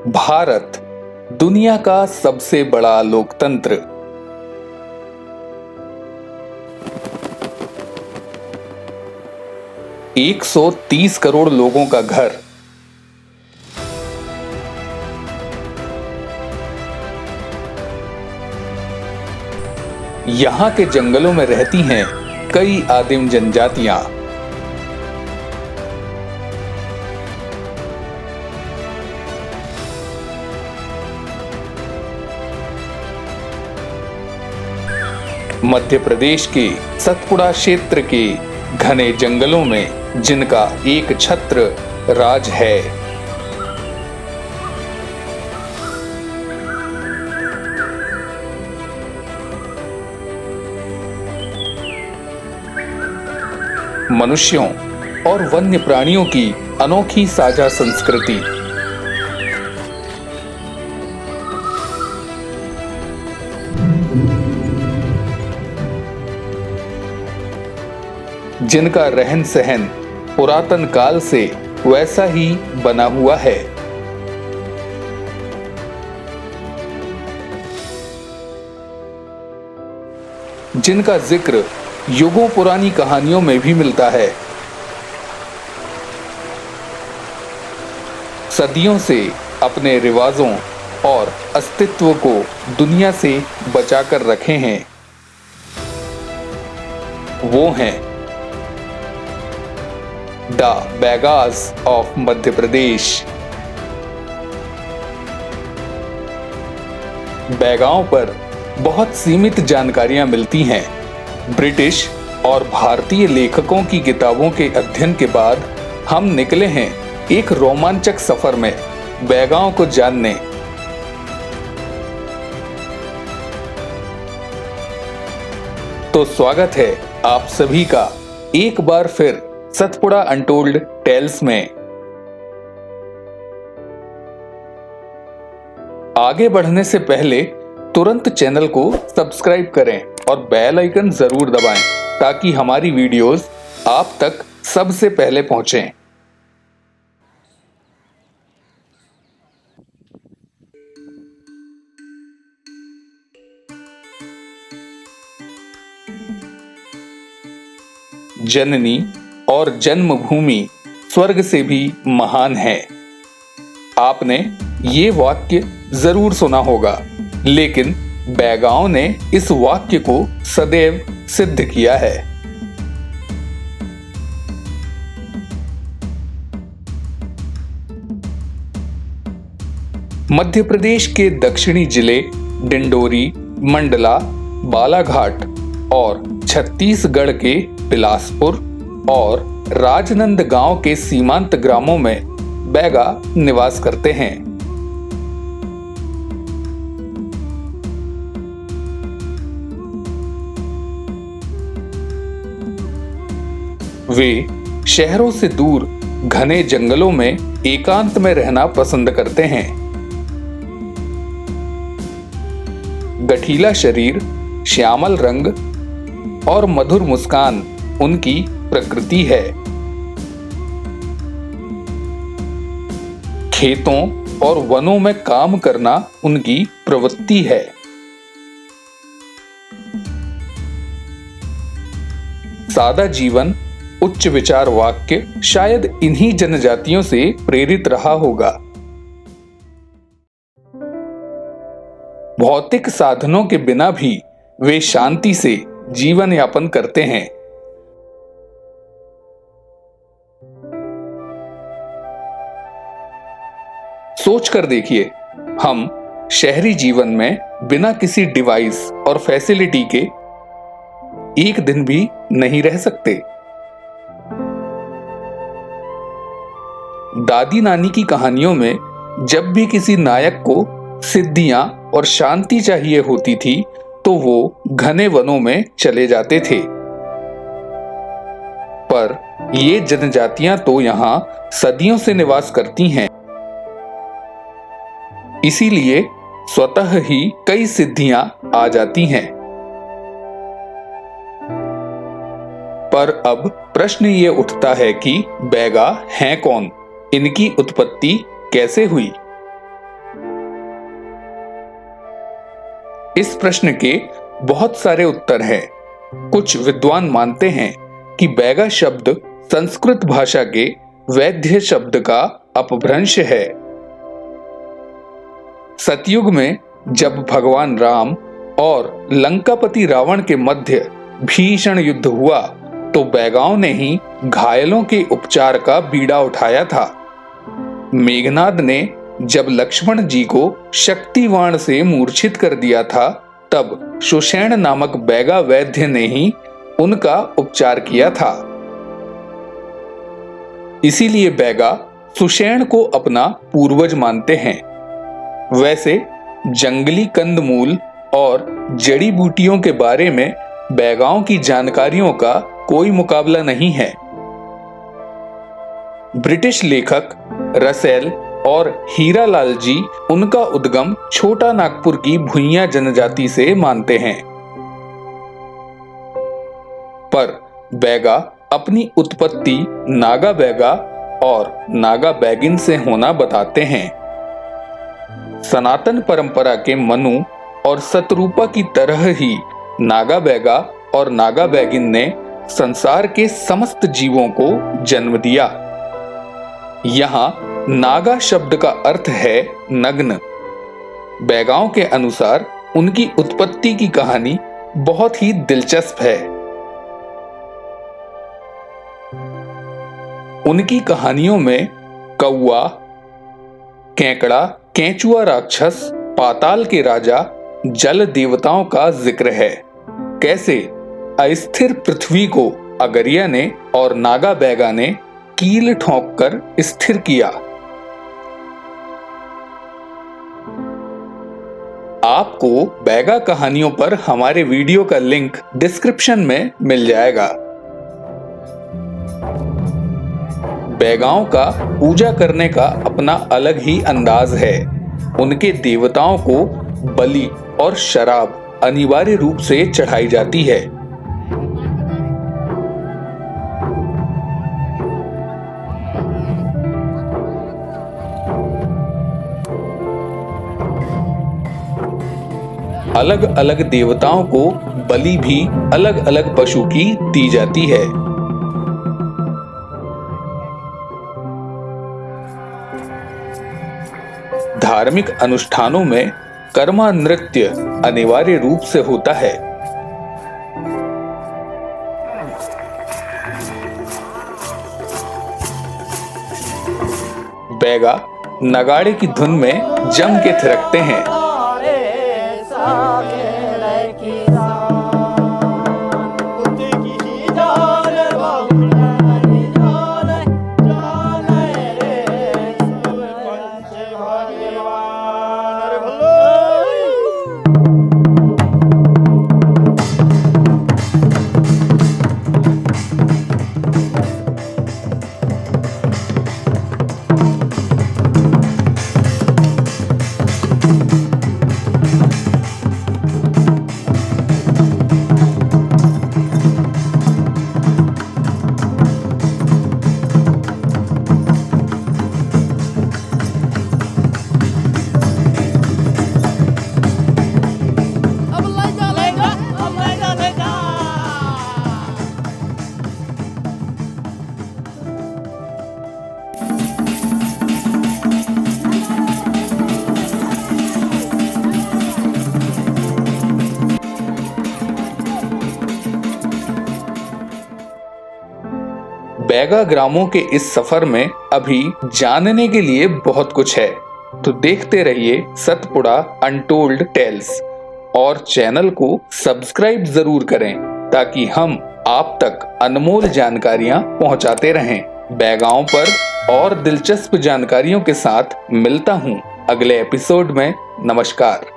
भारत दुनिया का सबसे बड़ा लोकतंत्र। एक 130 करोड़ लोगों का घर। यहां के जंगलों में रहती हैं कई आदिम जनजातियां। मध्य प्रदेश के सतपुड़ा क्षेत्र के घने जंगलों में जिनका एक छत्र राज है। मनुष्यों और वन्य प्राणियों की अनोखी साझा संस्कृति। जिनका रहन सहन पुरातन काल से वैसा ही बना हुआ है। जिनका जिक्र युगों पुरानी कहानियों में भी मिलता है। सदियों से अपने रिवाजों और अस्तित्व को दुनिया से बचाकर रखे हैं। वो हैं द बैगास ऑफ मध्य प्रदेश। बैगाओं पर बहुत सीमित जानकारियां मिलती हैं। ब्रिटिश और भारतीय लेखकों की किताबों के अध्ययन के बाद हम निकले हैं एक रोमांचक सफर में बैगाओं को जानने। तो स्वागत है आप सभी का एक बार फिर सतपुड़ा अनटोल्ड टेल्स में। आगे बढ़ने से पहले तुरंत चैनल को सब्सक्राइब करें और बेल आइकन जरूर दबाएं ताकि हमारी वीडियोस आप तक सबसे पहले पहुंचें। जननी और जन्मभूमि स्वर्ग से भी महान है। आपने ये वाक्य जरूर सुना होगा, लेकिन बैगाओं ने इस वाक्य को सदैव सिद्ध किया है। मध्य प्रदेश के दक्षिणी जिले डिंडोरी, मंडला, बालाघाट और छत्तीसगढ़ के बिलासपुर और राजनांदगांव के सीमांत ग्रामों में बैगा निवास करते हैं। वे शहरों से दूर घने जंगलों में एकांत में रहना पसंद करते हैं। गठीला शरीर, श्यामल रंग और मधुर मुस्कान उनकी प्रकृति है। खेतों और वनों में काम करना उनकी प्रवृत्ति है। सादा जीवन, उच्च विचार वाक्य शायद इन्हीं जनजातियों से प्रेरित रहा होगा। भौतिक साधनों के बिना भी वे शांति से जीवन यापन करते हैं। सोच कर देखिए, हम शहरी जीवन में बिना किसी डिवाइस और फैसिलिटी के एक दिन भी नहीं रह सकते। दादी नानी की कहानियों में जब भी किसी नायक को सिद्धियां और शांति चाहिए होती थी तो वो घने वनों में चले जाते थे। पर ये जनजातियां तो यहां सदियों से निवास करती हैं। इसीलिए स्वतः ही कई सिद्धियां आ जाती हैं। पर अब प्रश्न ये उठता है कि बैगा हैं कौन, इनकी उत्पत्ति कैसे हुई। इस प्रश्न के बहुत सारे उत्तर हैं। कुछ विद्वान मानते हैं कि बैगा शब्द संस्कृत भाषा के वैद्य शब्द का अपभ्रंश है। सतयुग में जब भगवान राम और लंकापति रावण के मध्य भीषण युद्ध हुआ तो बैगाओं ने ही घायलों के उपचार का बीड़ा उठाया था। मेघनाद ने जब लक्ष्मण जी को शक्तिवाण से मूर्छित कर दिया था तब सुषेण नामक बैगा वैद्य ने ही उनका उपचार किया था। इसीलिए बैगा सुषेण को अपना पूर्वज मानते हैं। वैसे जंगली कंदमूल और जड़ी बूटियों के बारे में बैगाओं की जानकारियों का कोई मुकाबला नहीं है। ब्रिटिश लेखक रसेल और हीरालाल जी उनका उद्गम छोटा नागपुर की भुइयां जनजाति से मानते हैं, पर बैगा अपनी उत्पत्ति नागा बैगा और नागा बैगिन से होना बताते हैं। सनातन परंपरा के मनु और सतरूपा की तरह ही नागा बैगा और नागा बैगिन ने संसार के समस्त जीवों को जन्म दिया। यहाँ नागा शब्द का अर्थ है नग्न। बैगाओं के अनुसार उनकी उत्पत्ति की कहानी बहुत ही दिलचस्प है। उनकी कहानियों में कौआ, केकड़ा, केंचुआ राक्षस, पाताल के राजा, जल देवताओं का जिक्र है। कैसे अस्थिर पृथ्वी को अगरिया ने और नागा बैगा ने कील ठोंक कर स्थिर किया। आपको बैगा कहानियों पर हमारे वीडियो का लिंक डिस्क्रिप्शन में मिल जाएगा। बैगाओं का पूजा करने का अपना अलग ही अंदाज है। उनके देवताओं को बलि और शराब अनिवार्य रूप से चढ़ाई जाती है। अलग अलग देवताओं को बलि भी अलग अलग पशु की दी जाती है। धार्मिक अनुष्ठानों में कर्मा नृत्य अनिवार्य रूप से होता है। बैगा नगाड़े की धुन में जम के थिरकते हैं। बैगा ग्रामों के इस सफर में अभी जानने के लिए बहुत कुछ है, तो देखते रहिए सतपुड़ा अनटोल्ड टेल्स और चैनल को सब्सक्राइब जरूर करें ताकि हम आप तक अनमोल जानकारियां पहुंचाते रहें। बैगाओं पर और दिलचस्प जानकारियों के साथ मिलता हूं अगले एपिसोड में। नमस्कार।